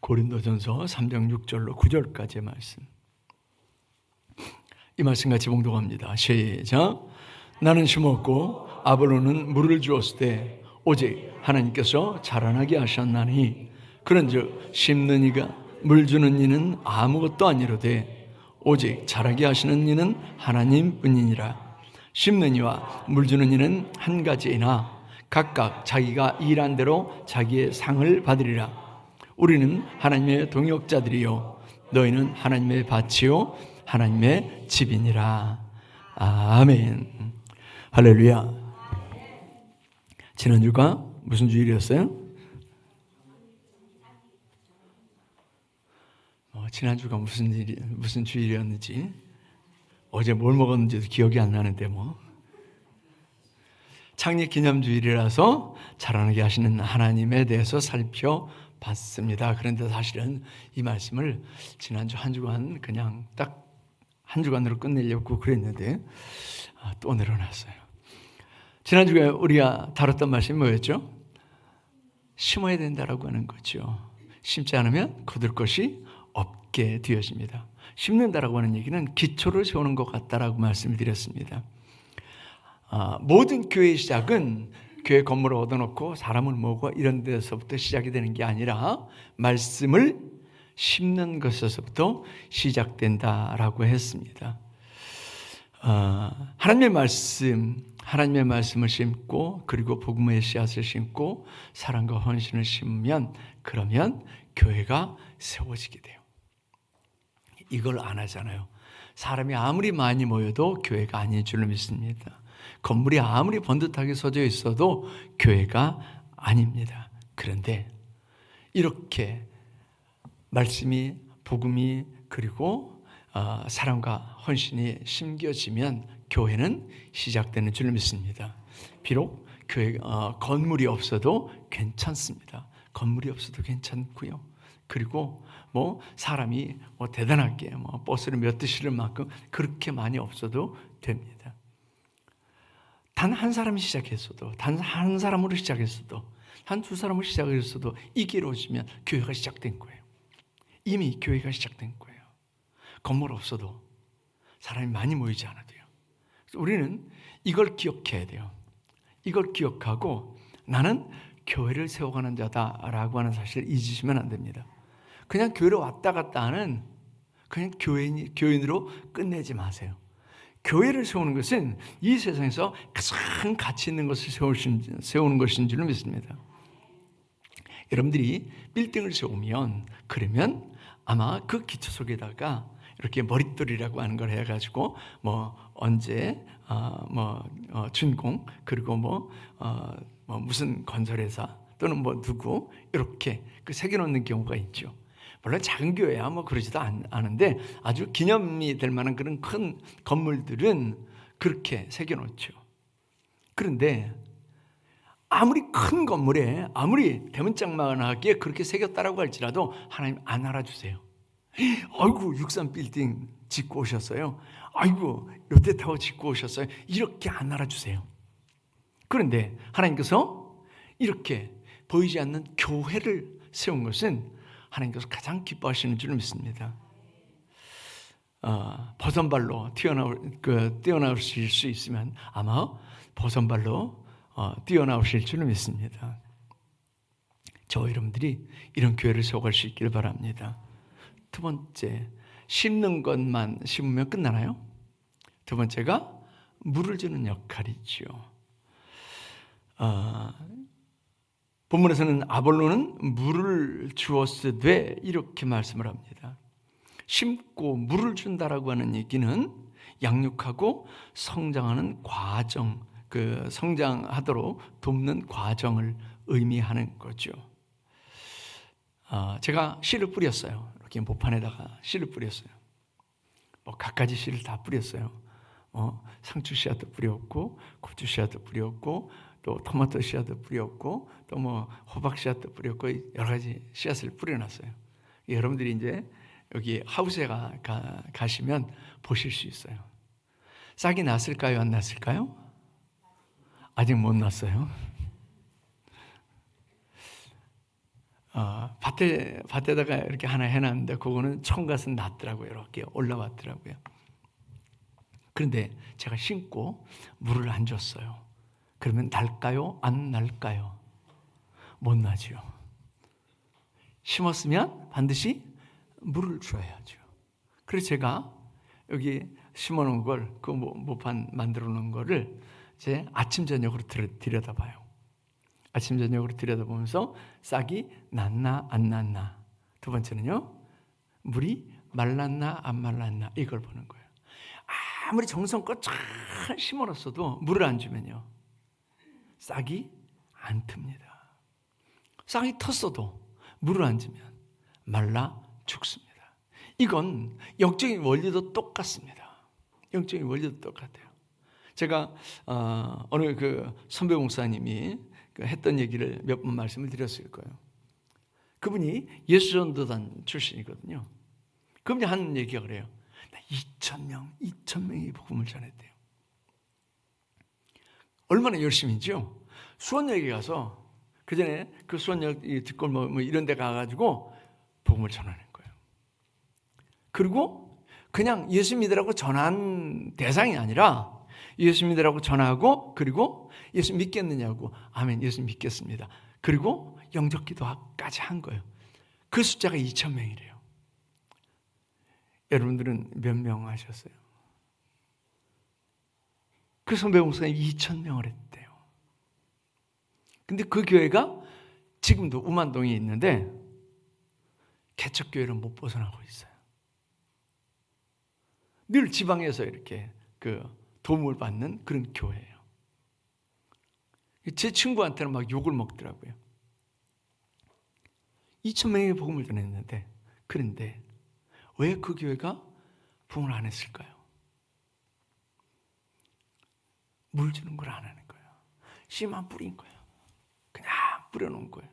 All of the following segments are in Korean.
고린도전서 3장 6절로 9절까지의 말씀. 이 말씀 같이 봉독합니다. 시작. 나는 심었고 아볼로는 물을 주었을 때 오직 하나님께서 자라나게 하셨나니 그런즉 심는 이가 물 주는 이는 아무것도 아니로되 오직 자라게 하시는 이는 하나님뿐이니라. 심는 이와 물 주는 이는 한 가지이나 각각 자기가 일한 대로 자기의 상을 받으리라. 우리는 하나님의 동역자들이요 너희는 하나님의 밭이요 하나님의 집이니라. 아멘. 할렐루야. 지난주가 무슨 주일이었어요? 지난주가 무슨 주일이었는지, 어제 뭘 먹었는지도 기억이 안 나는데 창립 기념주일이라서 자라나게 하시는 하나님에 대해서 살펴봤습니다. 그런데 사실은 이 말씀을 지난주 한 주간 그냥 딱 한 주간으로 끝내려고 그랬는데 또 늘어났어요. 지난주에 우리가 다뤘던 말씀이 뭐였죠? 심어야 된다라고 하는 거죠. 심지 않으면 거둘 것이 없게 되어집니다. 심는다라고 하는 얘기는 기초를 세우는 것 같다라고 말씀을 드렸습니다. 모든 교회의 시작은 교회 건물을 얻어놓고 사람을 모으고 이런 데서부터 시작이 되는 게 아니라 말씀을 심는 것에서부터 시작된다라고 했습니다. 하나님의 말씀을 심고 그리고 복음의 씨앗을 심고 사랑과 헌신을 심으면 그러면 교회가 세워지게 돼요. 이걸 안 하잖아요. 사람이 아무리 많이 모여도 교회가 아닌 줄로 믿습니다. 건물이 아무리 번듯하게 서져 있어도 교회가 아닙니다. 그런데 이렇게 말씀이, 복음이 그리고 사랑과 헌신이 심겨지면 교회는 시작되는 줄로 믿습니다. 비록 교회 건물이 없어도 괜찮습니다. 건물이 없어도 괜찮고요. 그리고 사람이 대단하게 버스를 몇 대 실을 만큼 그렇게 많이 없어도 됩니다. 단 한 사람이 시작했어도, 단 한 사람으로 시작했어도, 한 두 사람으로 시작했어도 이게 이루어지면 교회가 시작된 거예요. 이미 교회가 시작된 거예요. 건물 없어도 사람이 많이 모이지 않아도요. 우리는 이걸 기억해야 돼요. 이걸 기억하고 나는 교회를 세워가는 자다라고 하는 사실을 잊으시면 안 됩니다. 그냥 교회로 왔다 갔다 하는 그냥 교인으로 끝내지 마세요. 교회를 세우는 것은 이 세상에서 가장 가치 있는 것을 세우는 것인 줄 믿습니다. 여러분들이 빌딩을 세우면 그러면 아마 그 기초 속에다가 이렇게 머릿돌이라고 하는 걸 해가지고 언제 준공 그리고 무슨 건설회사 또는 누구 이렇게 새겨놓는 경우가 있죠. 물론 작은 교회야 그러지도 않은데 아주 기념이 될 만한 그런 큰 건물들은 그렇게 새겨놓죠. 그런데 아무리 큰 건물에 아무리 대문짝만하게 그렇게 새겼다라고 할지라도 하나님 안 알아주세요. 아이고 63 빌딩 짓고 오셨어요. 아이고 롯데타워 짓고 오셨어요. 이렇게 안 알아주세요. 그런데 하나님께서 이렇게 보이지 않는 교회를 세운 것은 하나님께서 가장 기뻐하시는 줄 믿습니다. 버선발로 뛰어나오실 수 있으면 아마 버선발로 뛰어나오실 줄 믿습니다. 저와 여러분들이 이런 교회를 세워갈 수 있기를 바랍니다. 두 번째, 심는 것만 심으면 끝나나요? 두 번째가 물을 주는 역할이죠. 본문에서는 아볼로는 물을 주었으되 이렇게 말씀을 합니다. 심고 물을 준다라고 하는 얘기는 양육하고 성장하는 과정, 성장하도록 돕는 과정을 의미하는 거죠. 제가 씨를 뿌렸어요. 이렇게 모판에다가 씨를 뿌렸어요. 갖가지 씨를 다 뿌렸어요. 상추 씨앗도 뿌렸고, 고추 씨앗도 뿌렸고, 또 토마토 씨앗도 뿌렸고, 또 호박 씨앗도 뿌렸고, 여러 가지 씨앗을 뿌려놨어요. 여러분들이 이제 여기 하우스에 가시면 보실 수 있어요. 싹이 났을까요? 안 났을까요? 아직 못 났어요. 밭에다가 이렇게 하나 해놨는데 그거는 청갓은 났더라고요. 이렇게 올라왔더라고요. 그런데 제가 심고 물을 안 줬어요. 그러면 날까요? 안 날까요? 못 나지요. 심었으면 반드시 물을 줘야죠. 그래서 제가 여기 심어놓은 걸, 그 모판 만들어 놓은 거를 이제 아침 저녁으로 들여다봐요. 아침 저녁으로 들여다보면서 싹이 났나 안 났나. 두 번째는요, 물이 말랐나 안 말랐나 이걸 보는 거예요. 아무리 정성껏 잘 심어놨어도 물을 안 주면요, 싹이 안 틉니다. 싹이 텄어도 물을 안 주면 말라 죽습니다. 이건 영적인 원리도 똑같습니다. 영적인 원리도 똑같아요. 제가 어느 그 선배 목사님이 했던 얘기를 몇 번 말씀을 드렸을 거예요. 그분이 예수전도단 출신이거든요. 그분이 하는 얘기가 그래요. 2,000명이 복음을 전했대요. 얼마나 열심히지요. 수원역에 가서 그 전에 그 수원역 뒷골 뭐 이런 데 가가지고 복음을 전하는 거예요. 그리고 그냥 예수 믿으라고 전한 대상이 아니라 예수 믿으라고 전하고, 그리고 예수 믿겠느냐고, 아멘, 예수 믿겠습니다. 그리고 영접 기도까지 한 거예요. 그 숫자가 2,000명이래요. 여러분들은 몇 명 하셨어요? 그 선배 목사님 2,000명을 했대요. 근데 그 교회가 지금도 우만동에 있는데 개척교회를 못 벗어나고 있어요. 늘 지방에서 이렇게 그 도움을 받는 그런 교회예요. 제 친구한테는 막 욕을 먹더라고요. 2,000명의 복음을 전했는데, 그런데 왜 그 교회가 부흥을 안 했을까요? 물 주는 걸 안 하는 거예요. 씨만 뿌린 거예요. 그냥 뿌려놓은 거예요.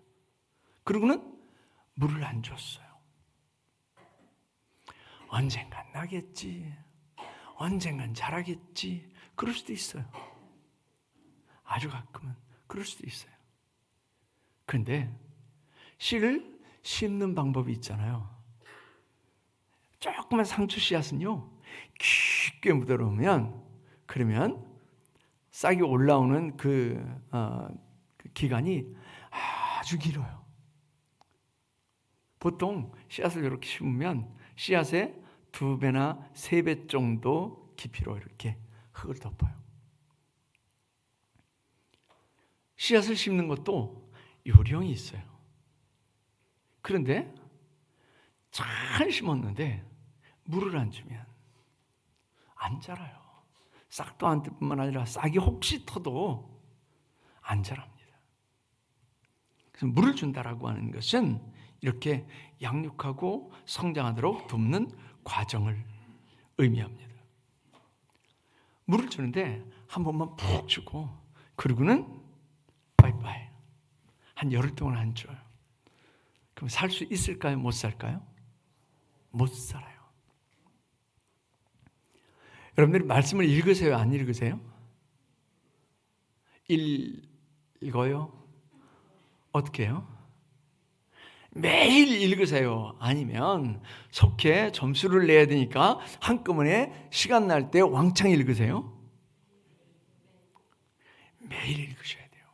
그리고는 물을 안 줬어요. 언젠간 나겠지, 언젠간 자라겠지, 그럴 수도 있어요. 아주 가끔은 그럴 수도 있어요. 그런데 씨를 심는 방법이 있잖아요. 조그만 상추 씨앗은요, 깊게 묻어놓으면, 그러면 싹이 올라오는 그 기간이 아주 길어요. 보통 씨앗을 이렇게 심으면 씨앗의 2배나 3배 정도 깊이로 이렇게 흙을 덮어요. 씨앗을 심는 것도 요령이 있어요. 그런데 잘 심었는데 물을 안 주면 안 자라요. 싹도 안 뜰 뿐만 아니라 싹이 혹시 터도 안 자랍니다. 그래서 물을 준다라고 하는 것은 이렇게 양육하고 성장하도록 돕는 과정을 의미합니다. 물을 주는데 한 번만 푹 주고, 그리고는 바이바이. 한 열흘 동안 안 줘요. 그럼 살 수 있을까요? 못 살까요? 못 살아요. 여러분들이 말씀을 읽으세요? 안 읽으세요? 읽어요? 어떻게 해요? 매일 읽으세요. 아니면 속해 점수를 내야 되니까 한꺼번에 시간 날 때 왕창 읽으세요. 매일 읽으셔야 돼요.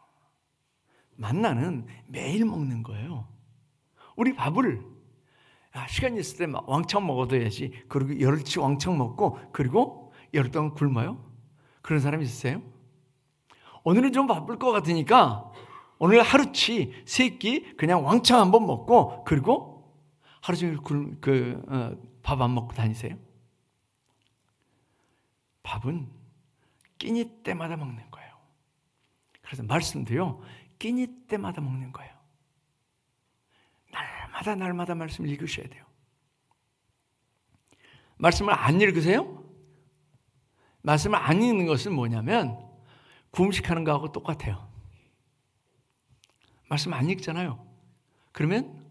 만나는 매일 먹는 거예요. 우리 밥을 시간 있을 때 왕창 먹어둬야지. 그리고 열흘치 왕창 먹고 그리고 열흘 동안 굶어요? 그런 사람이 있으세요? 오늘은 좀 바쁠 것 같으니까 오늘 하루치 3끼 그냥 왕창 한번 먹고 그리고 하루 종일 밥 안 먹고 다니세요? 밥은 끼니 때마다 먹는 거예요. 그래서 말씀도요, 끼니 때마다 먹는 거예요. 날마다 말씀을 읽으셔야 돼요. 말씀을 안 읽으세요? 말씀을 안 읽는 것은 뭐냐면 구음식하는 거하고 똑같아요. 말씀 안 읽잖아요. 그러면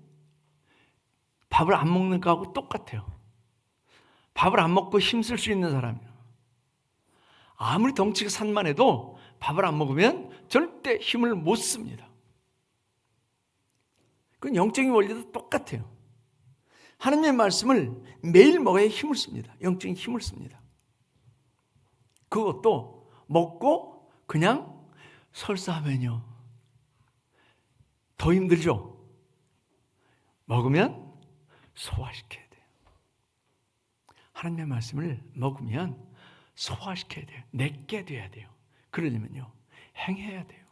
밥을 안 먹는 거하고 똑같아요. 밥을 안 먹고 힘쓸 수 있는 사람이요, 아무리 덩치가 산만해도 밥을 안 먹으면 절대 힘을 못 씁니다. 그 영적인 원리도 똑같아요. 하나님의 말씀을 매일 먹어야 힘을 씁니다. 영적인 힘을 씁니다. 그것도 먹고 그냥 설사하면요 더 힘들죠. 먹으면 소화시켜야 돼요. 하나님의 말씀을 먹으면 소화시켜야 돼요. 내게 돼야 돼요. 그러려면요 행해야 돼요.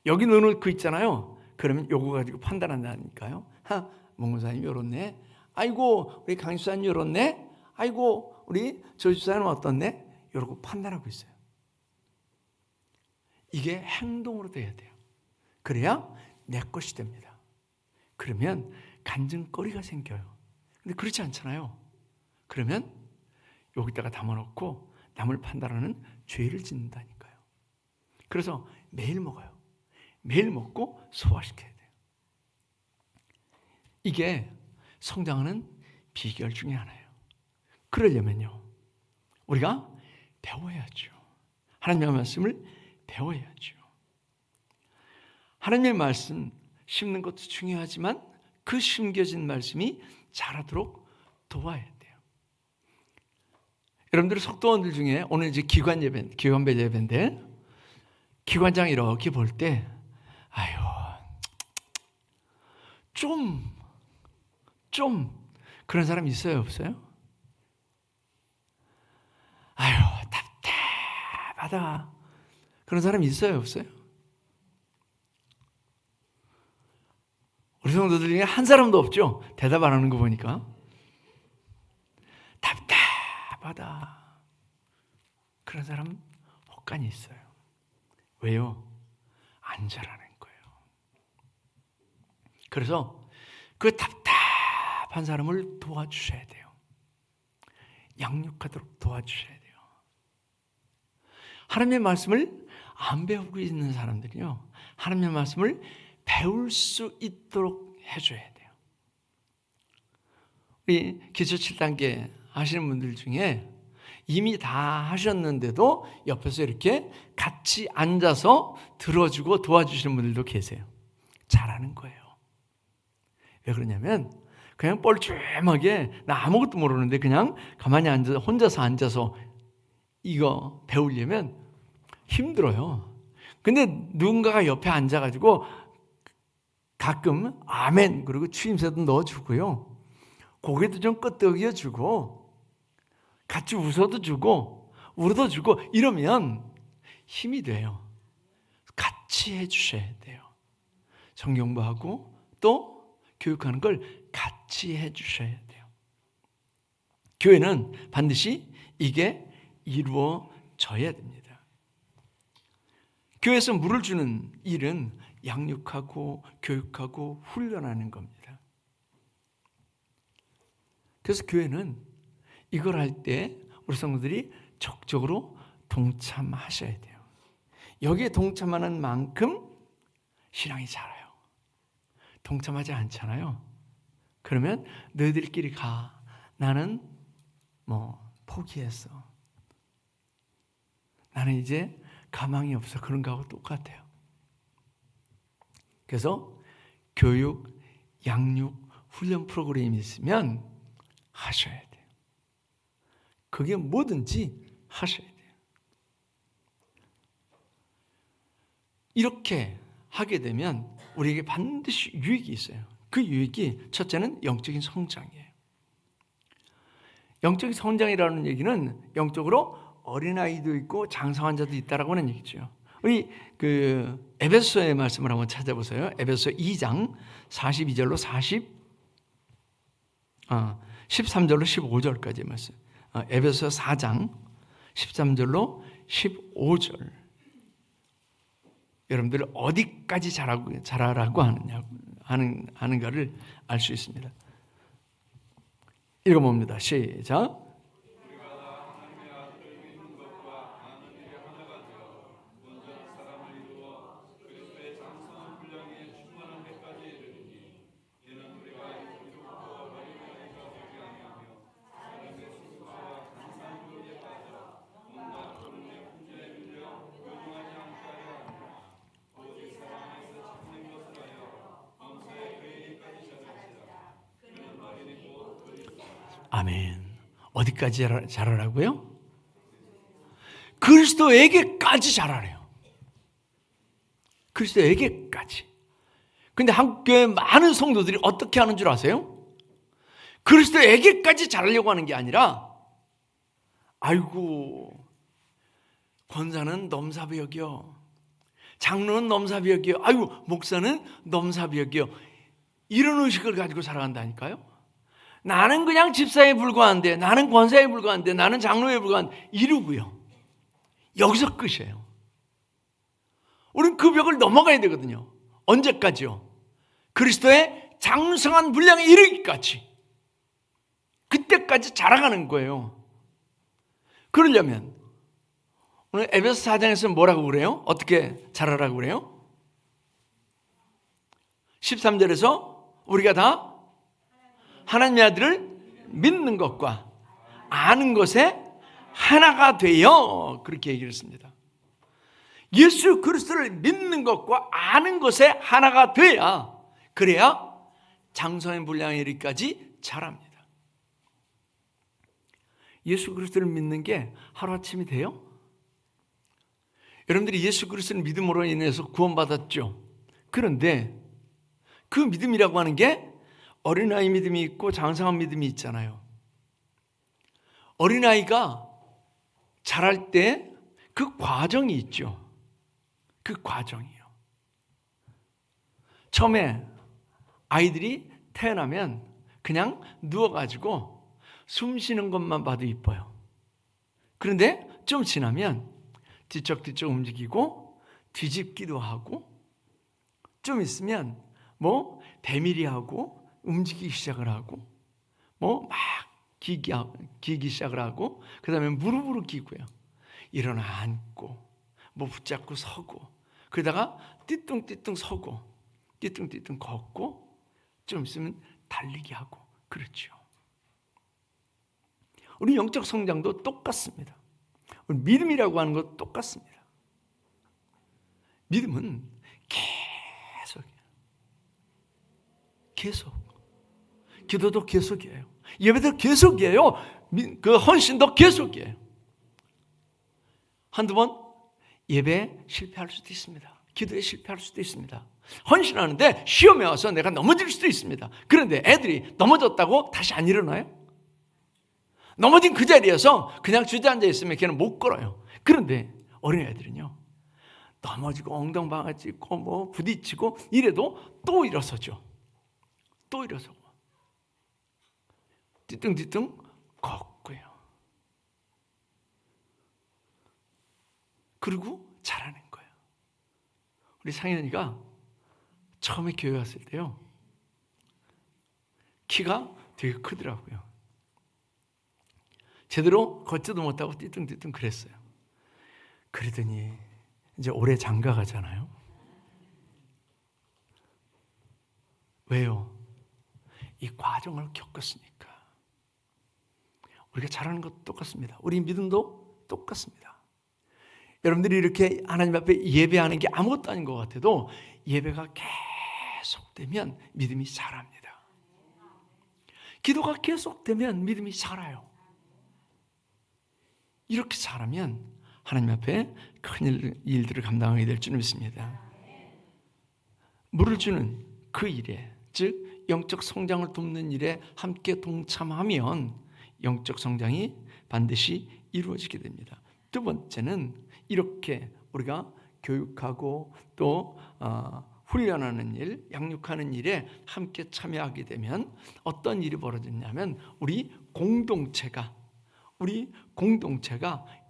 여기 넣어놓고 있잖아요. 그러면 요거 가지고 판단한다니까요. 목사님이 요렇네. 아이고 우리 강수사님 요렇네. 아이고 우리 조집사님 어떻네. 요러고 판단하고 있어요. 이게 행동으로 돼야 돼요. 그래야 내 것이 됩니다. 그러면 간증거리가 생겨요. 근데 그렇지 않잖아요. 그러면 여기다가 담아놓고 남을 판단하는 죄를 짓는다니까요. 그래서 매일 먹어요. 매일 먹고 소화시켜야 돼요. 이게 성장하는 비결 중에 하나예요. 그러려면요 우리가 배워야죠. 하나님의 말씀을 배워야죠. 하나님의 말씀 심는 것도 중요하지만 그 심겨진 말씀이 자라도록 도와야 돼요. 여러분들 속도원들 중에 오늘 이제 기관배 예배인데 기관장 이렇게 볼 때 아유 좀 그런 사람 있어요 없어요? 아유 답답하다 그런 사람 있어요 없어요? 우리 성도들 중에 한 사람도 없죠? 대답 안 하는 거 보니까 답답하다 그런 사람 혹간이 있어요. 왜요? 안 자라는 거예요. 그래서 그 답답한 사람을 도와주셔야 돼요. 양육하도록 도와주셔야 돼요. 하나님의 말씀을 안 배우고 있는 사람들이요 하나님의 말씀을 배울 수 있도록 해줘야 돼요. 우리 기초 7단계 하시는 분들 중에 이미 다 하셨는데도 옆에서 이렇게 같이 앉아서 들어주고 도와주시는 분들도 계세요. 잘하는 거예요. 왜 그러냐면 그냥 뻘쭘하게 나 아무것도 모르는데 그냥 가만히 앉아서 혼자서 앉아서 이거 배우려면 힘들어요. 근데 누군가가 옆에 앉아가지고 가끔 아멘 그리고 추임새도 넣어주고요. 고개도 좀 끄덕여주고 같이 웃어도 주고 울어도 주고 이러면 힘이 돼요. 같이 해주셔야 돼요. 성경부하고 또 교육하는 걸 같이 해주셔야 돼요. 교회는 반드시 이게 이루어져야 됩니다. 교회에서 물을 주는 일은 양육하고 교육하고 훈련하는 겁니다. 그래서 교회는 이걸 할 때 우리 성도들이 적극적으로 동참하셔야 돼요. 여기에 동참하는 만큼 신앙이 자라요. 동참하지 않잖아요. 그러면 너희들끼리 가. 나는 포기했어. 나는 이제 가망이 없어. 그런 거하고 똑같아요. 그래서 교육, 양육, 훈련 프로그램이 있으면 하셔야 돼요. 그게 뭐든지 하셔야 돼요. 이렇게 하게 되면 우리에게 반드시 유익이 있어요. 그 유익이 첫째는 영적인 성장이에요. 영적인 성장이라는 얘기는 영적으로 어린아이도 있고 장성한 자도 있다라고 하는 얘기죠. 우리 에베소서의 말씀을 한번 찾아보세요. 에베소서 2장 42절로 13절로 15절까지 말씀. 에베소서 4장 13절로 15절. 여러분들 어디까지 자라라고 하는가를 알 수 있습니다. 읽어봅니다. 시작. 아멘. 어디까지 자라라고요? 그리스도에게까지 자라래요. 그리스도에게까지. 근데 한국교회 많은 성도들이 어떻게 하는 줄 아세요? 그리스도에게까지 자라려고 하는 게 아니라, 아이고, 권사는 넘사벽이요, 장로는 넘사벽이요, 아이고, 목사는 넘사벽이요, 이런 의식을 가지고 살아간다니까요. 나는 그냥 집사에 불과한데, 나는 권사에 불과한데, 나는 장로에 불과한데 이러고요. 여기서 끝이에요. 우리는 그 벽을 넘어가야 되거든요. 언제까지요? 그리스도의 장성한 분량에 이르기까지. 그때까지 자라가는 거예요. 그러려면 오늘 에베소 4장에서 뭐라고 그래요? 어떻게 자라라고 그래요? 13절에서 우리가 다 하나님의 아들을 믿는 것과 아는 것에 하나가 되어, 그렇게 얘기를 했습니다. 예수 그리스도를 믿는 것과 아는 것에 하나가 돼야, 그래야 장성한 분량에 이르기까지 자랍니다. 예수 그리스도를 믿는 게 하루아침이 돼요? 여러분들이 예수 그리스도를 믿음으로 인해서 구원받았죠. 그런데 그 믿음이라고 하는 게 어린아이 믿음이 있고 장성한 믿음이 있잖아요. 어린아이가 자랄 때 그 과정이 있죠. 그 과정이요. 처음에 아이들이 태어나면 그냥 누워가지고 숨 쉬는 것만 봐도 이뻐요. 그런데 좀 지나면 뒤척뒤척 움직이고 뒤집기도 하고, 좀 있으면 뭐 배밀이 하고 움직이기 시작을 하고, 뭐 막 기기 시작을 하고, 그 다음에 무릎으로 기고요. 일어나 앉고 뭐 붙잡고 서고, 그러다가 띠뚱띠뚱 서고 띠뚱띠뚱 걷고, 좀 있으면 달리기 하고, 그렇죠. 우리 영적 성장도 똑같습니다. 우리 믿음이라고 하는 것도 똑같습니다. 믿음은 계속 기도도 계속이에요. 예배도 계속이에요. 그 헌신도 계속이에요. 한두 번 예배에 실패할 수도 있습니다. 기도에 실패할 수도 있습니다. 헌신하는데 시험에 와서 내가 넘어질 수도 있습니다. 그런데 애들이 넘어졌다고 다시 안 일어나요? 넘어진 그 자리에서 그냥 주저앉아 있으면 걔는 못 걸어요. 그런데 어린애들은요, 넘어지고 엉덩방아 찢고 뭐 부딪히고 이래도 또 일어서죠. 또 일어서고 뒤뚱뒤뚱 걷고요. 그리고 잘하는 거예요. 우리 상현이가 처음에 교회 왔을 때요, 키가 되게 크더라고요. 제대로 걷지도 못하고 띠뚱띠뚱 그랬어요. 그러더니 이제 올해 장가 가잖아요. 왜요? 이 과정을 겪었으니까. 우리가 잘하는 것도 똑같습니다. 우리 믿음도 똑같습니다. 여러분들이 이렇게 하나님 앞에 예배하는 게 아무것도 아닌 것 같아도 예배가 계속되면 믿음이 자랍니다. 기도가 계속되면 믿음이 자라요. 이렇게 자라면 하나님 앞에 큰 일들을 감당하게 될 줄 믿습니다. 물을 주는 그 일에, 즉 영적 성장을 돕는 일에 함께 동참하면 영적 성장이 반드시 이루어지게 됩니다. 두 번째는 이렇게 우리가 교육하고 또 훈련하는 일, 양육하는 일에 함께 참여하게 되면 어떤 일이 벌어지냐면 우리 공동체가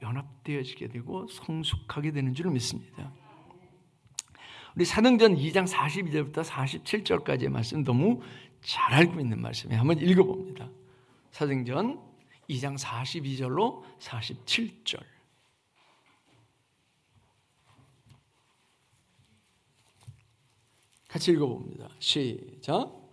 연합되어지게 되고 성숙하게 되는 줄 믿습니다. 우리 사도행전 2장 42절부터 47절까지의 말씀 너무 잘 알고 있는 말씀이에요. 한번 읽어봅니다. 사도행전 2장 42절로 47절. 같이 읽어봅니다. 시작.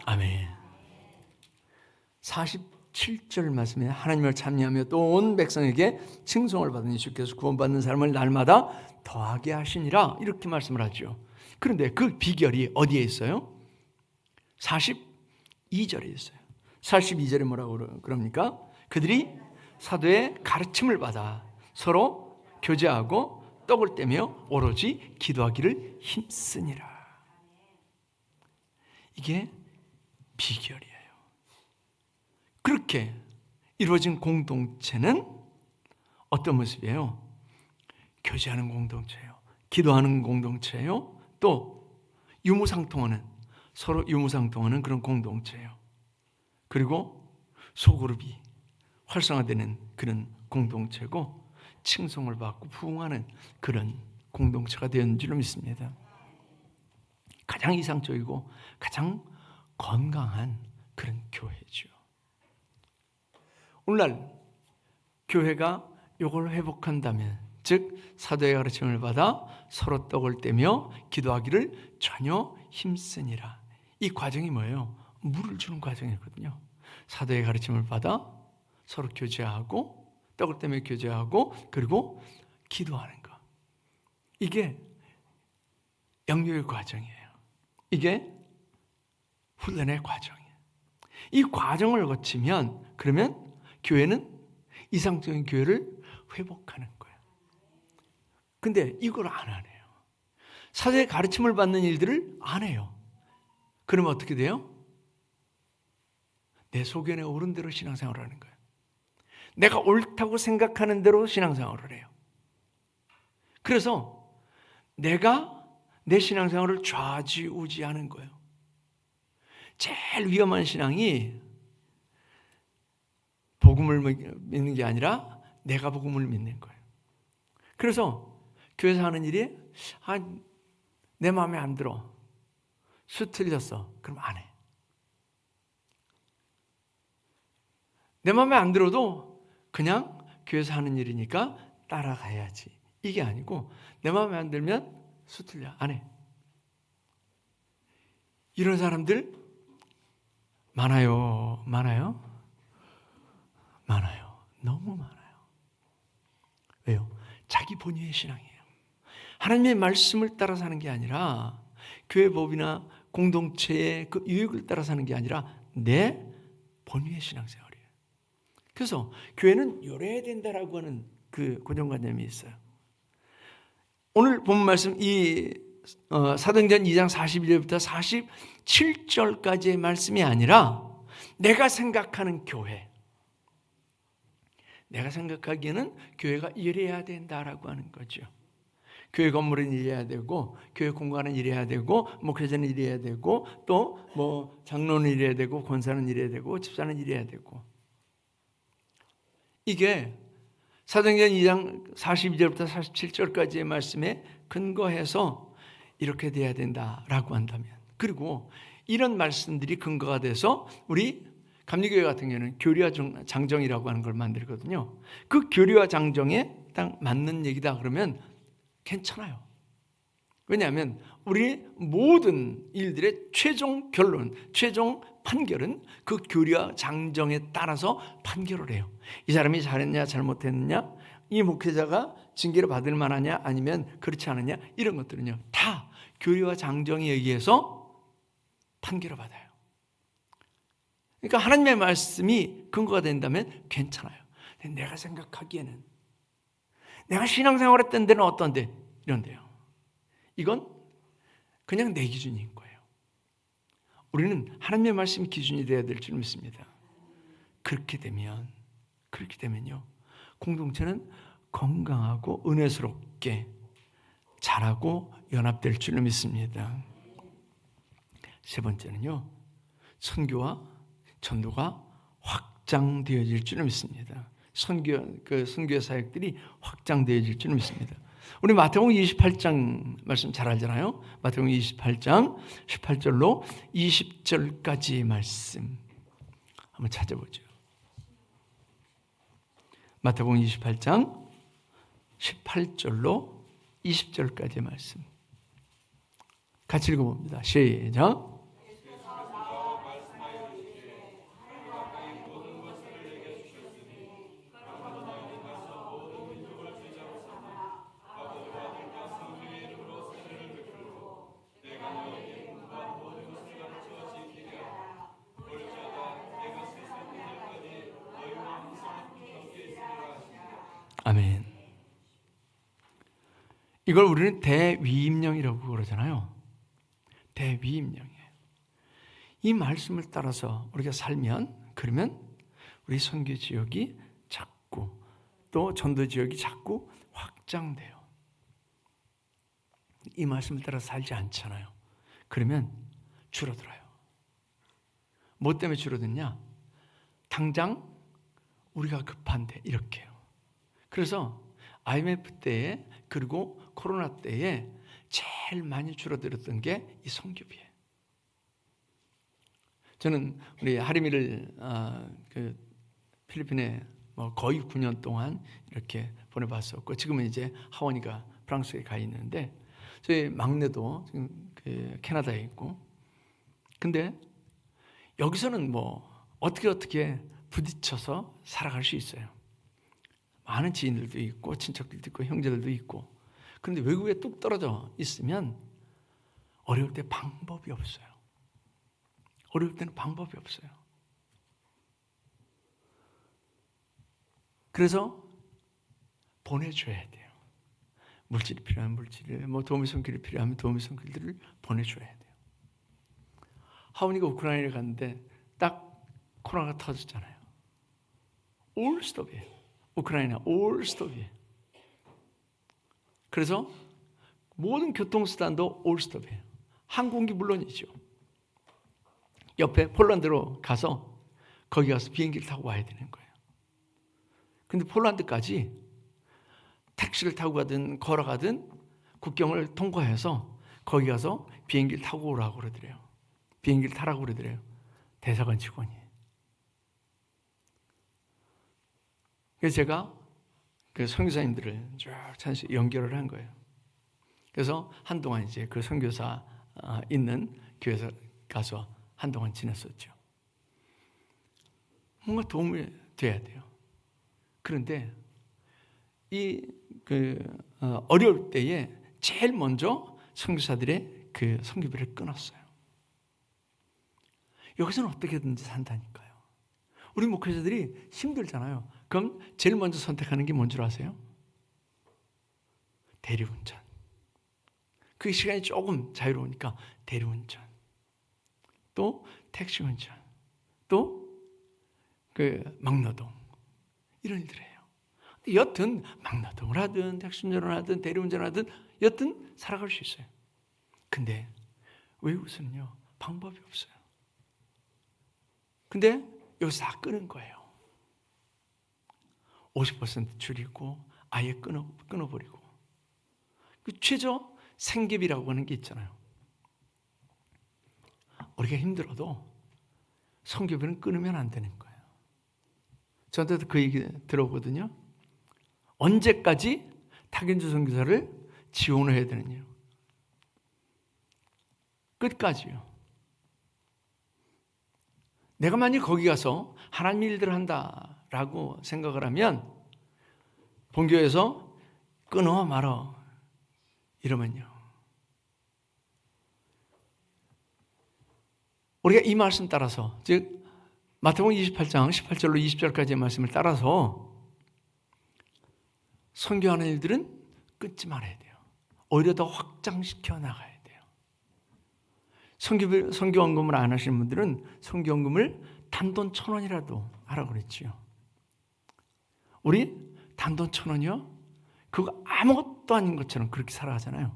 아멘. 47절 말씀에 하나님을 찬미하며 또 온 백성에게 칭송을 받으니 주께서 구원받는 사람을 날마다 더하게 하시니라 이렇게 말씀을 하죠. 그런데 그 비결이 어디에 있어요? 42절에 있어요. 42절에 뭐라고 그럽니까? 그들이 사도의 가르침을 받아 서로 교제하고 떡을 떼며 오로지 기도하기를 힘쓰니라. 이게 비결이에요. 그렇게 이루어진 공동체는 어떤 모습이에요? 교제하는 공동체예요. 기도하는 공동체예요. 또 유무상통하는, 서로 유무상통하는 그런 공동체예요. 그리고 소그룹이 활성화되는 그런 공동체고 칭송을 받고 부흥하는 그런 공동체가 되었는 줄로 믿습니다. 가장 이상적이고 가장 건강한 그런 교회죠. 오늘날 교회가 이걸 회복한다면, 즉 사도의 가르침을 받아 서로 떡을 떼며 기도하기를 전혀 힘쓰니라. 이 과정이 뭐예요? 물을 주는 과정이거든요. 사도의 가르침을 받아 서로 교제하고 떡을 떼며 교제하고 그리고 기도하는 것. 이게 영육의 과정이에요. 이게 훈련의 과정이에요. 이 과정을 거치면 그러면 교회는 이상적인 교회를 회복하는 거예요. 근데 이걸 안 하네요. 사도의 가르침을 받는 일들을 안 해요. 그러면 어떻게 돼요? 내 소견에 옳은 대로 신앙생활을 하는 거예요. 내가 옳다고 생각하는 대로 신앙생활을 해요. 그래서 내가 내 신앙생활을 좌지우지하는 거예요. 제일 위험한 신앙이 복음을 믿는 게 아니라 내가 복음을 믿는 거예요. 그래서 교회에서 하는 일이 내 마음에 안 들어. 수 틀렸어. 그럼 안 해. 내 마음에 안 들어도 그냥 교회에서 하는 일이니까 따라가야지. 이게 아니고 내 마음에 안 들면 수 틀려. 안 해. 이런 사람들 많아요. 많아요? 많아요. 너무 많아요. 왜요? 자기 본의의 신앙이에요. 하나님의 말씀을 따라 사는 게 아니라 교회 법이나 공동체의 그 유익을 따라 사는 게 아니라 내 본의의 신앙생활이에요. 그래서 교회는 요래야 된다라고 하는 그 고정관념이 있어요. 오늘 본 말씀 이 사도행전 2장 41절부터 47절까지의 말씀이 아니라 내가 생각하는 교회, 내가 생각하기에는 교회가 이래야 된다라고 하는 거죠. 교회 건물은 이래야 되고, 교회 공간은 이래야 되고, 목회자는 이래야 되고, 또 뭐 장로는 이래야 되고, 권사는 이래야 되고, 집사는 이래야 되고. 이게 사도행전 2장 42절부터 47절까지의 말씀에 근거해서 이렇게 돼야 된다라고 한다면, 그리고 이런 말씀들이 근거가 돼서 우리 감리교회 같은 경우는 교리와 장정이라고 하는 걸 만들거든요. 그 교리와 장정에 딱 맞는 얘기다 그러면 괜찮아요. 왜냐하면 우리 모든 일들의 최종 결론, 최종 판결은 그 교리와 장정에 따라서 판결을 해요. 이 사람이 잘했냐 잘못했느냐, 이 목회자가 징계를 받을 만하냐 아니면 그렇지 않느냐, 이런 것들은요 다 교리와 장정에 의해서 판결을 받아요. 그러니까 하나님의 말씀이 근거가 된다면 괜찮아요. 내가 생각하기에는, 내가 신앙생활 했던 데는 어떤데, 이런데요. 이건 그냥 내 기준인 거예요. 우리는 하나님의 말씀이 기준이 되어야 될 줄 믿습니다. 그렇게 되면요, 공동체는 건강하고 은혜스럽게 자라고 연합될 줄 믿습니다. 세 번째는요, 선교와 전도가 확장되어질 줄 믿습니다. 선교 사역들이 확장되어질 줄 믿습니다. 우리 마태복음 28장 말씀 잘 알잖아요. 마태복음 28장 18절로 20절까지의 말씀 한번 찾아보죠. 마태복음 28장 18절로 20절까지의 말씀 같이 읽어봅니다. 시작. 이걸 우리는 대위임령이라고 그러잖아요. 대위임령이에요. 이 말씀을 따라서 우리가 살면, 그러면 우리 선교 지역이 자꾸, 또 전도 지역이 자꾸 확장돼요. 이 말씀을 따라 살지 않잖아요. 그러면 줄어들어요. 뭐 때문에 줄어드냐? 당장 우리가 급한데 이렇게요. 그래서 IMF 때에, 그리고 코로나 때에 제일 많이 줄어들었던 게 이 선교비예요. 저는 우리 하림이를 그 필리핀에 거의 9년 동안 이렇게 보내봤었고, 지금은 이제 하원이가 프랑스에 가 있는데, 저희 막내도 지금 그 캐나다에 있고, 근데 여기서는 어떻게 부딪혀서 살아갈 수 있어요. 많은 지인들도 있고 친척들도 있고 형제들도 있고. 그런데 외국에 뚝 떨어져 있으면 어려울 때 방법이 없어요. 어려울 때는 방법이 없어요. 그래서 보내줘야 돼요. 물질이 필요하면 물질을, 도움의 손길이 필요하면 도움의 손길들을 보내줘야 돼요. 하원이가 우크라이나에 갔는데 딱 코로나가 터졌잖아요. 올 스톱이에요. 우크라이나 올 스톱이에요. 그래서 모든 교통수단도 올 스톱이에요. 항공기 물론이죠. 옆에 폴란드로 가서 거기 가서 비행기를 타고 와야 되는 거예요. 근데 폴란드까지 택시를 타고 가든 걸어가든 국경을 통과해서 거기 가서 비행기를 타고 오라고 그러더래요. 비행기를 타라고 그러더래요. 대사관 직원이. 그래서 제가 그 선교사님들을 쭉 찾아서 연결을 한 거예요. 그래서 한동안 이제 그 선교사 있는 교회에서 가서 한동안 지냈었죠. 뭔가 도움이 돼야 돼요. 그런데 어려울 때에 제일 먼저 선교사들의 그 선교비를 끊었어요. 여기서는 어떻게든지 산다니까요. 우리 목회자들이 힘들잖아요. 그럼 제일 먼저 선택하는 게 뭔 줄 아세요? 대리운전. 그 시간이 조금 자유로우니까 대리운전. 또 택시운전. 또 그 막노동. 이런 일들 해요. 여튼 막노동을 하든 택시운전을 하든 대리운전을 하든 여튼 살아갈 수 있어요. 근데 외국에서는요, 방법이 없어요. 근데 여기서 다 끊은 거예요. 50% 줄이고 아예 끊어버리고. 그 최저 생계비라고 하는 게 있잖아요. 우리가 힘들어도 선교비는 끊으면 안 되는 거예요. 저한테도 그 얘기 들어오거든요. 언제까지 타견주 선교사를 지원을 해야 되느냐. 끝까지요. 내가 만약 거기 가서 하나님 일들을 한다라고 생각을 하면 본교에서 끊어 말어 이러면요. 우리가 이 말씀 따라서, 즉 마태복음 28장 18절로 20절까지의 말씀을 따라서 선교하는 일들은 끊지 말아야 돼요. 오히려 더 확장시켜 나가야 돼요. 선교원금을 안 하시는 분들은 선교원금을 단돈 1,000원이라도 하라고 그랬지요. 우리 단돈 1,000원이요? 그거 아무것도 아닌 것처럼 그렇게 살아가잖아요.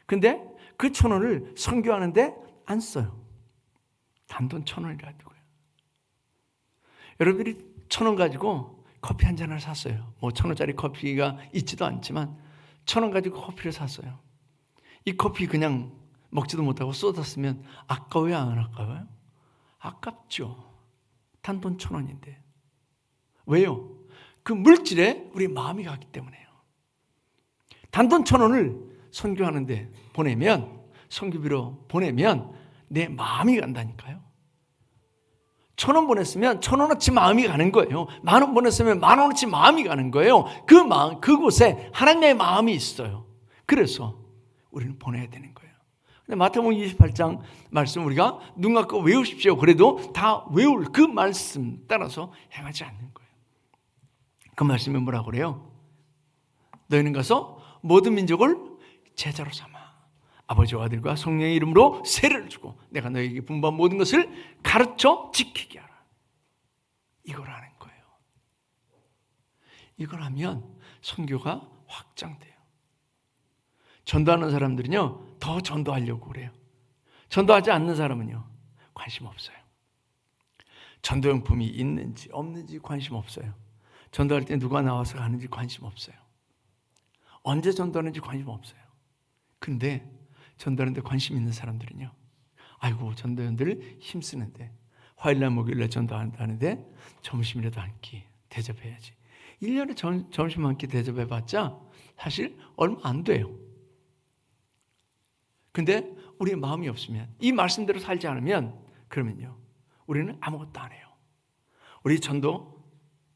근데 그 1,000원을 선교하는데 안 써요. 단돈 1,000원이라도요. 여러분들이 1,000원 가지고 커피 한 잔을 샀어요. 1,000원짜리 커피가 있지도 않지만 1,000원 가지고 커피를 샀어요. 이 커피 그냥 먹지도 못하고 쏟았으면 아까워요, 안 아까워요? 아깝죠. 단돈 1,000원인데. 왜요? 그 물질에 우리 마음이 가기 때문에요. 단돈 1,000원을 선교하는데 보내면, 선교비로 보내면 내 마음이 간다니까요. 1,000원 보냈으면 1,000원어치 마음이 가는 거예요. 10,000원 보냈으면 10,000원어치 마음이 가는 거예요. 그 마음, 그곳에 하나님의 마음이 있어요. 그래서 우리는 보내야 되는 거예요. 근데 마태복음 28장 말씀 우리가 눈 감고 외우십시오. 그래도 다 외울 그 말씀 따라서 행하지 않는 거예요. 그 말씀이 뭐라고 그래요? 너희는 가서 모든 민족을 제자로 삼아 아버지와 아들과 성령의 이름으로 세례를 주고 내가 너에게 분부한 모든 것을 가르쳐 지키게 하라. 이걸 하는 거예요. 이걸 하면 선교가 확장돼요. 전도하는 사람들은요, 더 전도하려고 그래요. 전도하지 않는 사람은요, 관심 없어요. 전도용품이 있는지 없는지 관심 없어요. 전도할 때 누가 나와서 가는지 관심 없어요. 언제 전도하는지 관심 없어요. 근데 전도하는데 관심 있는 사람들은요, 아이고 전도연들 힘쓰는데 화요일날 목요일날 전도한다는데 점심이라도 한 끼 대접해야지. 1년에 점심 한 끼 대접해봤자 사실 얼마 안 돼요. 근데 우리의 마음이 없으면, 이 말씀대로 살지 않으면, 그러면요 우리는 아무것도 안 해요. 우리 전도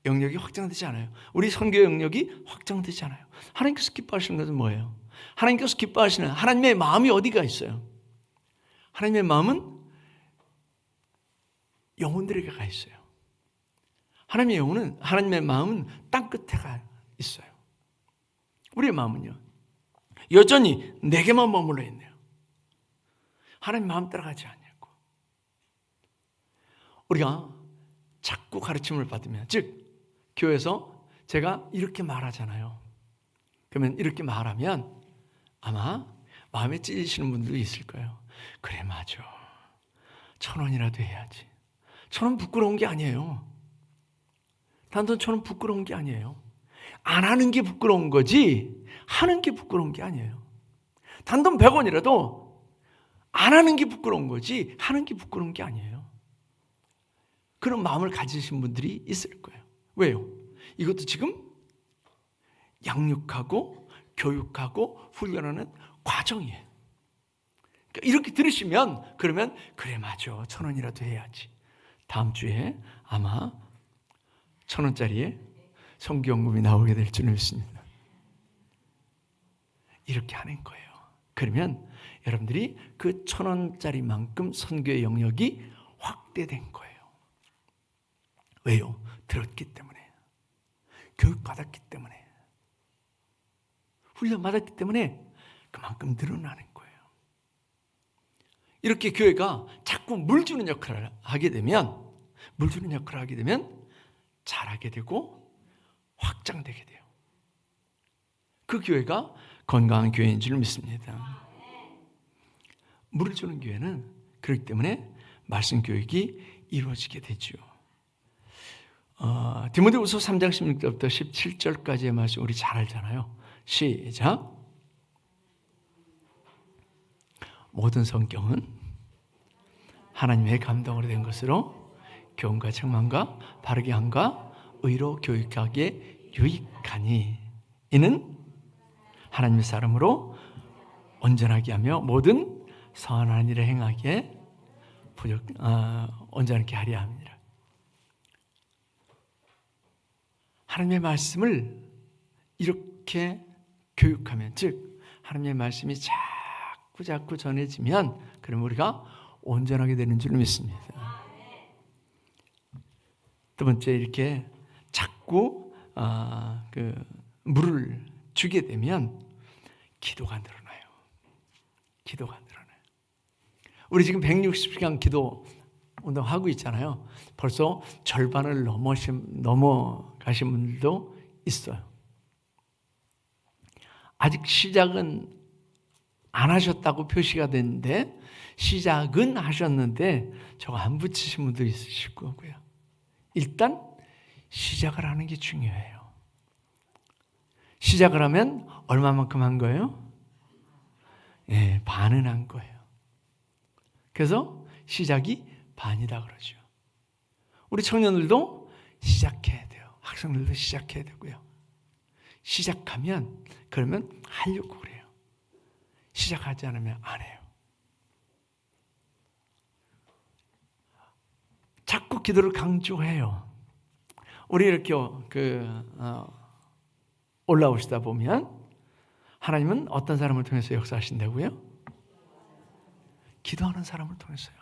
영역이 확장되지 않아요. 우리 선교 영역이 확장되지 않아요. 하나님께서 기뻐하시는 것은 뭐예요? 하나님께서 기뻐하시는 하나님의 마음이 어디가 있어요? 하나님의 마음은 영혼들에게 가 있어요. 하나님의 마음은 땅 끝에 가 있어요. 우리의 마음은요, 여전히 내게만 머물러 있네요. 하나님 마음 따라가지 않냐고. 우리가 자꾸 가르침을 받으면, 즉 교회에서 제가 이렇게 말하잖아요. 그러면 이렇게 말하면 아마 마음에 찔리시는 분들도 있을 거예요. 그래 맞아, 1,000원이라도 해야지. 1,000원 부끄러운 게 아니에요. 단돈 1,000원 부끄러운 게 아니에요. 안 하는 게 부끄러운 거지 하는 게 부끄러운 게 아니에요. 단돈 100원이라도 안 하는 게 부끄러운 거지 하는 게 부끄러운 게 아니에요. 그런 마음을 가지신 분들이 있을 거예요. 왜요? 이것도 지금 양육하고 교육하고 훈련하는 과정이에요. 그러니까 이렇게 들으시면 그러면 그래 맞아 1,000원이라도 해야지. 다음 주에 아마 1,000원짜리에 선교연금이 나오게 될 줄 믿습니다. 이렇게 하는 거예요. 그러면 여러분들이 그 1,000원짜리만큼 선교의 영역이 확대된 거예요. 왜요? 들었기 때문에, 교육받았기 때문에, 훈련받았기 때문에 그만큼 늘어나는 거예요. 이렇게 교회가 자꾸 물 주는 역할을 하게 되면, 잘하게 되고 확장되게 돼요. 그 교회가 건강한 교회인 줄 믿습니다. 물을 주는 교회는 그렇기 때문에 말씀 교육이 이루어지게 되죠. 디모데후서 3장 16절부터 17절까지의 말씀 우리 잘 알잖아요. 시작. 모든 성경은 하나님의 감동으로 된 것으로 교훈과 책망과 바르게 함과 의로 교육하기에 유익하니 이는 하나님의 사람으로 온전하게 하며 모든 선한 일을 행하기에 온전하게 하려 합니다. 하나님의 말씀을 이렇게 교육하면, 즉 하나님의 말씀이 자꾸 전해지면 그럼 우리가 온전하게 되는 줄 믿습니다. 두 번째, 이렇게 자꾸 물을 주게 되면 기도가 늘어나요. 우리 지금 160시간 기도 운동하고 있잖아요. 벌써 절반을 넘어가신 분들도 있어요. 아직 시작은 안 하셨다고 표시가 됐는데, 시작은 하셨는데 저거 안 붙이신 분도 있으실 거고요. 일단 시작을 하는 게 중요해요. 시작을 하면 얼마만큼 한 거예요? 예, 반은 한 거예요. 그래서 시작이 반이다 그러죠. 우리 청년들도 시작해야 돼요. 학생들도 시작해야 되고요. 시작하면 그러면 하려고 그래요. 시작하지 않으면 안 해요. 자꾸 기도를 강조해요. 우리 이렇게 올라오시다 보면 하나님은 어떤 사람을 통해서 역사하신다고요? 기도하는 사람을 통해서요.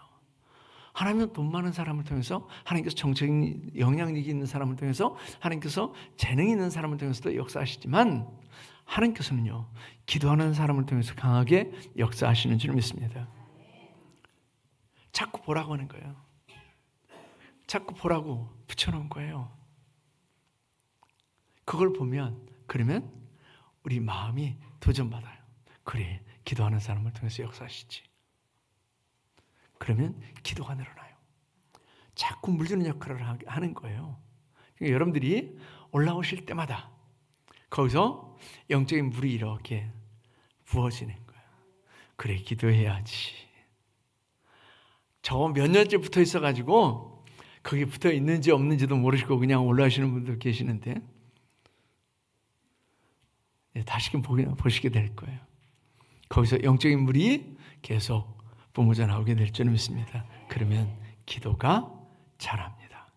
하나님은 돈 많은 사람을 통해서, 하나님께서 정치적인 영향력이 있는 사람을 통해서, 하나님께서 재능이 있는 사람을 통해서도 역사하시지만 하나님께서는요 기도하는 사람을 통해서 강하게 역사하시는 줄 믿습니다. 자꾸 보라고 하는 거예요. 자꾸 보라고 붙여놓은 거예요. 그걸 보면, 그러면 우리 마음이 도전받아요. 그래, 기도하는 사람을 통해서 역사하시지. 그러면 기도가 늘어나요. 자꾸 물주는 역할을 하는 거예요. 그러니까 여러분들이 올라오실 때마다 거기서 영적인 물이 이렇게 부어지는 거예요. 그래, 기도해야지. 저 몇 년째 붙어 있어가지고 거기 붙어 있는지 없는지도 모르시고 그냥 올라오시는 분들 계시는데, 다시금 보시게 될 거예요. 거기서 영적인 물이 계속 뿜어져 나오게 될 줄 믿습니다. 그러면 기도가 자랍니다.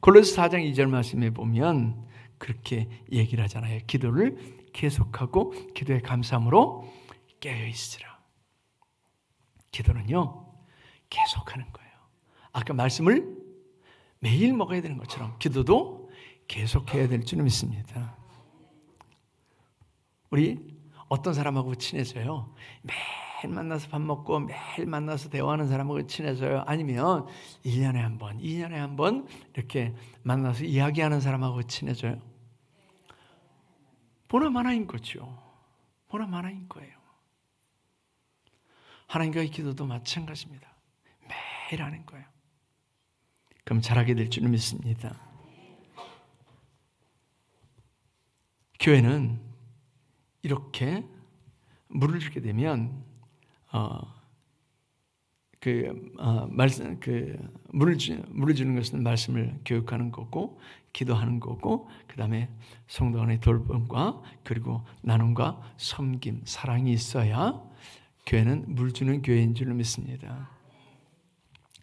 골로새 4장 2절 말씀에 보면 그렇게 얘기를 하잖아요. 기도를 계속하고 기도의 감사함으로 깨어있으라. 기도는요, 계속하는 거예요. 아까 말씀을 매일 먹어야 되는 것처럼 기도도 계속해야 될 줄 믿습니다. 우리 어떤 사람하고 친해져요? 매일 만나서 밥 먹고 매일 만나서 대화하는 사람하고 친해져요? 아니면 1년에 한 번, 2년에 한 번 이렇게 만나서 이야기하는 사람하고 친해져요? 보나마나인 거죠. 보나마나인 거예요. 하나님과의 기도도 마찬가지입니다. 매일 하는 거예요. 그럼 잘하게 될 줄 믿습니다. 교회는 이렇게 물을 주게 되면 물을 주는 것은 말씀을 교육하는 거고, 기도하는 거고, 그 다음에 성도 간의 돌봄과 그리고 나눔과 섬김, 사랑이 있어야 교회는 물 주는 교회인 줄 믿습니다.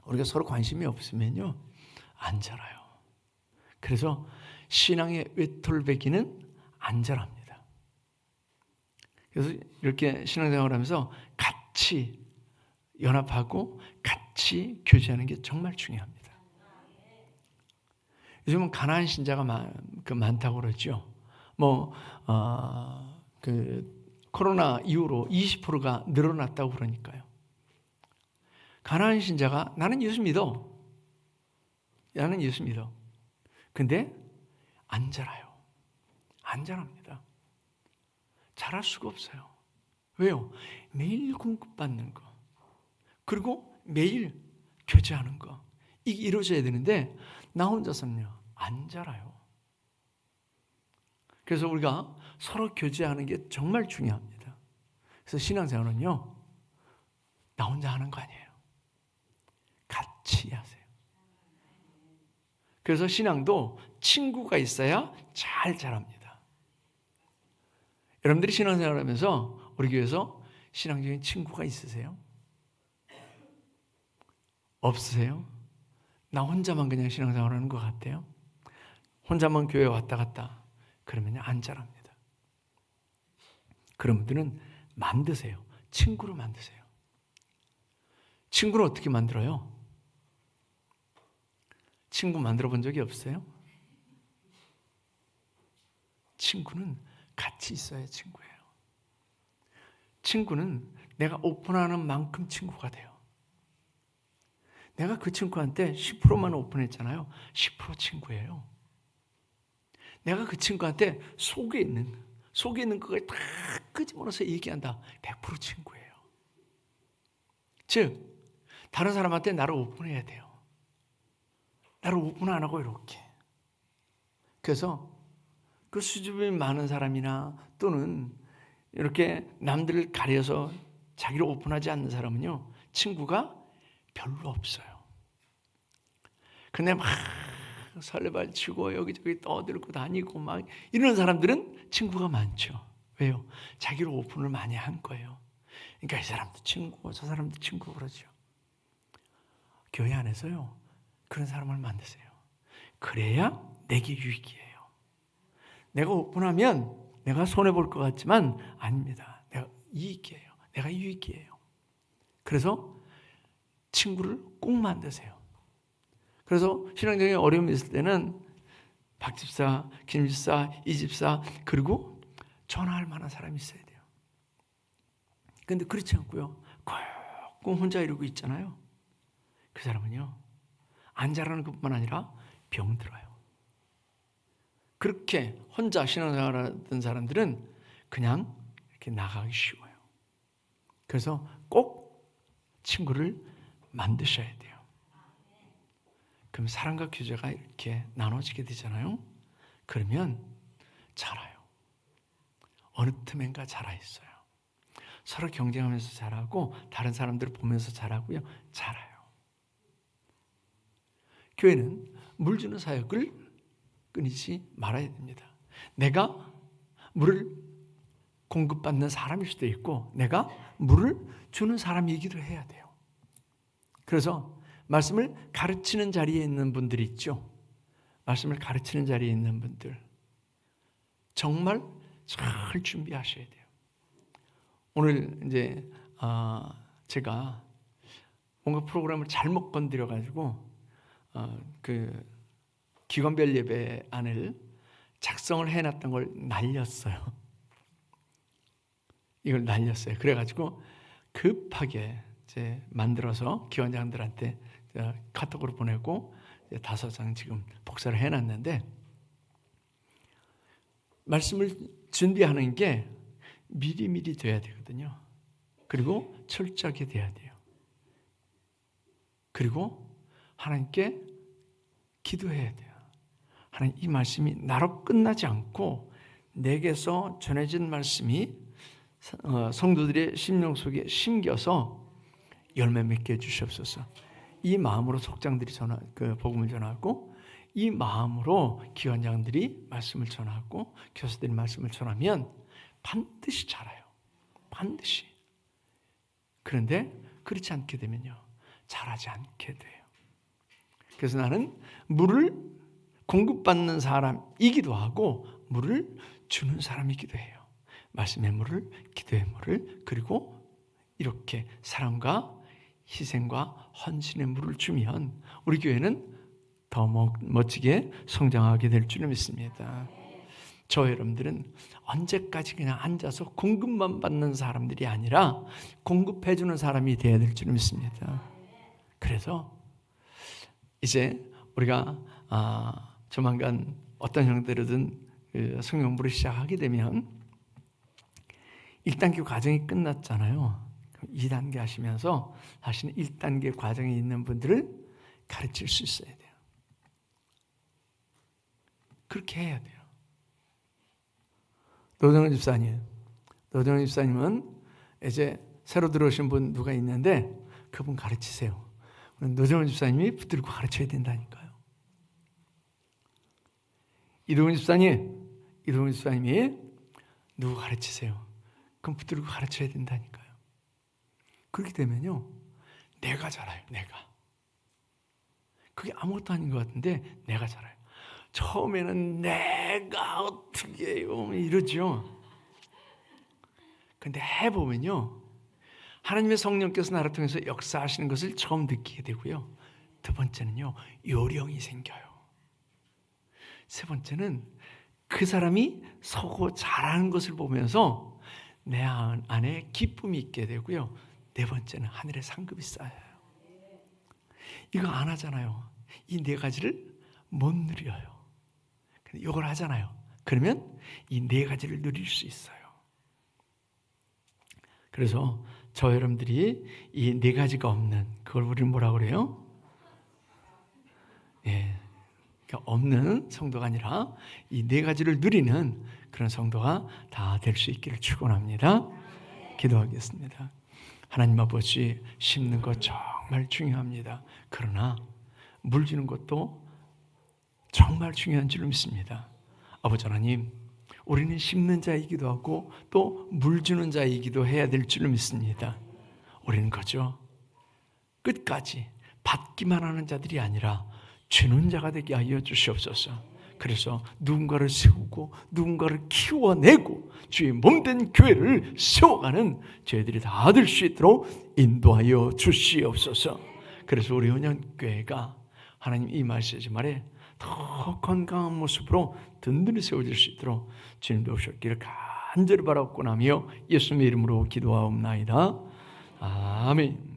우리가 서로 관심이 없으면요, 안 자라요. 그래서 신앙의 외톨배기는 안 자랍니다. 그래서 이렇게 신앙생활을 하면서 같이 연합하고 같이 교제하는 게 정말 중요합니다. 요즘은 가난한 신자가 많다고 그러죠. 코로나 이후로 20%가 늘어났다고 그러니까요. 가난한 신자가 나는 예수 믿어. 나는 예수 믿어. 근데 안 자라요. 안 자랍니다. 자랄 수가 없어요. 왜요? 매일 공급받는 거, 그리고 매일 교제하는 거, 이게 이루어져야 되는데 나 혼자서는요, 안 자라요. 그래서 우리가 서로 교제하는 게 정말 중요합니다. 그래서 신앙생활은요, 나 혼자 하는 거 아니에요. 같이 하세요. 그래서 신앙도 친구가 있어야 잘 자랍니다. 여러분들이 신앙생활 하면서 우리 교회에서 신앙적인 친구가 있으세요? 없으세요? 나 혼자만 그냥 신앙생활 하는 것 같아요? 혼자만 교회 왔다 갔다 그러면 안 자랍니다. 그런 분들은 만드세요. 친구로 만드세요. 친구를 어떻게 만들어요? 친구 만들어 본 적이 없어요? 친구는 같이 있어야 친구예요. 친구는 내가 오픈하는 만큼 친구가 돼요. 내가 그 친구한테 10%만 오픈했잖아요. 10% 친구예요. 내가 그 친구한테 속에 있는 그걸 다 끄집어내서 얘기한다. 100% 친구예요. 즉, 다른 사람한테 나를 오픈해야 돼요. 나를 오픈 안 하고 이렇게. 그래서 그 수줍음이 많은 사람이나 또는 이렇게 남들을 가려서 자기를 오픈하지 않는 사람은요, 친구가 별로 없어요. 근데 막 설레발치고 여기저기 떠들고 다니고 막 이런 사람들은 친구가 많죠. 왜요? 자기를 오픈을 많이 한 거예요. 그러니까 이 사람도 친구고 저 사람도 친구고 그러죠. 교회 안에서요, 그런 사람을 만드세요. 그래야 내게 유익이에요. 내가 오픈하면 내가 손해볼 것 같지만 아닙니다. 내가 이익이에요. 내가 유익이에요. 그래서 친구를 꼭 만드세요. 그래서 신앙적인 어려움이 있을 때는 박 집사, 김 집사, 이 집사, 그리고 전화할 만한 사람이 있어야 돼요. 근데 그렇지 않고요. 꼭 혼자 이러고 있잖아요. 그 사람은요, 안 자라는 것뿐만 아니라 병들어요. 그렇게 혼자 신앙생활하던 사람들은 그냥 이렇게 나가기 쉬워요. 그래서 꼭 친구를 만드셔야 돼요. 그럼 사랑과 교제가 이렇게 나눠지게 되잖아요. 그러면 자라요. 어느 틈엔가 자라 있어요. 서로 경쟁하면서 자라고 다른 사람들을 보면서 자라고요. 자라요. 교회는 물 주는 사역을 끊이지 말아야 됩니다. 내가 물을 공급받는 사람일 수도 있고 내가 물을 주는 사람이기도 해야 돼요. 그래서 말씀을 가르치는 자리에 있는 분들이 있죠. 말씀을 가르치는 자리에 있는 분들 정말 잘 준비하셔야 돼요. 오늘 이제 제가 뭔가 프로그램을 잘못 건드려 가지고 그 기관별 예배 안을 작성을 해놨던 걸 날렸어요. 이걸 날렸어요. 그래가지고 급하게 이제 만들어서 기관장들한테 카톡으로 보내고 5장 지금 복사를 해놨는데, 말씀을 준비하는 게 미리미리 돼야 되거든요. 그리고 철저하게 돼야 돼요. 그리고 하나님께 기도해야 돼요. 하나님, 이 말씀이 나로 끝나지 않고 내게서 전해진 말씀이 성도들의 심령 속에 심겨서 열매 맺게 해주시옵소서. 이 마음으로 속장들이 복음을 전하고, 이 마음으로 기관장들이 말씀을 전하고 교사들이 말씀을 전하면 반드시 자라요. 반드시. 그런데 그렇지 않게 되면요, 자라지 않게 돼요. 그래서 나는 물을 공급받는 사람이기도 하고 물을 주는 사람이기도 해요. 말씀의 물을, 기도의 물을, 그리고 이렇게 사랑과 희생과 헌신의 물을 주면 우리 교회는 더 멋지게 성장하게 될 줄 믿습니다. 저 여러분들은 언제까지 그냥 앉아서 공급만 받는 사람들이 아니라 공급해 주는 사람이 되어야 될 줄 믿습니다. 그래서 이제 우리가 조만간 어떤 형태로든 성령 공부를 시작하게 되면 1단계 과정이 끝났잖아요. 2단계 하시면서 다시는 1단계 과정에 있는 분들을 가르칠 수 있어야 돼요. 그렇게 해야 돼요. 노정은 집사님은 이제 새로 들어오신 분 누가 있는데 그분 가르치세요. 노정은 집사님이 붙들고 가르쳐야 된다니까요. 이동훈 집사님이 누구 가르치세요. 그럼 붙들고 가르쳐야 된다니까요. 그렇게 되면요, 내가 자라요. 내가. 그게 아무것도 아닌 것 같은데 내가 자라요. 처음에는 내가 어떻게 해요 이러죠. 근데 해보면요, 하나님의 성령께서 나를 통해서 역사하시는 것을 처음 느끼게 되고요. 두 번째는요, 요령이 생겨요. 세 번째는 그 사람이 서고 잘하는 것을 보면서 내 안에 기쁨이 있게 되고요. 네 번째는 하늘의 상급이 쌓여요. 이거 안 하잖아요. 이 네 가지를 못 누려요. 근데 이걸 하잖아요. 그러면 이 네 가지를 누릴 수 있어요. 그래서 저 여러분들이 이 네 가지가 없는, 그걸 우리는 뭐라고 그래요? 그러니까 없는 성도가 아니라 이 네 가지를 누리는 그런 성도가 다 될 수 있기를 축원합니다. 기도하겠습니다. 하나님 아버지, 심는 것 정말 중요합니다. 그러나 물 주는 것도 정말 중요한 줄 믿습니다. 아버지 하나님, 우리는 심는 자이기도 하고 또 물 주는 자이기도 해야 될 줄 믿습니다. 우리는 그저 끝까지 받기만 하는 자들이 아니라 주는 자가 되게 하여 주시옵소서. 그래서 누군가를 세우고 누군가를 키워내고 주의 몸된 교회를 세워가는 저희들이 다 될 수 있도록 인도하여 주시옵소서. 그래서 우리 은연교회가 하나님 이 말씀 말에 더 건강한 모습으로 든든히 세워질 수 있도록 주님 도우셨기를 간절히 바라옵고나며 예수님의 이름으로 기도하옵나이다. 아멘.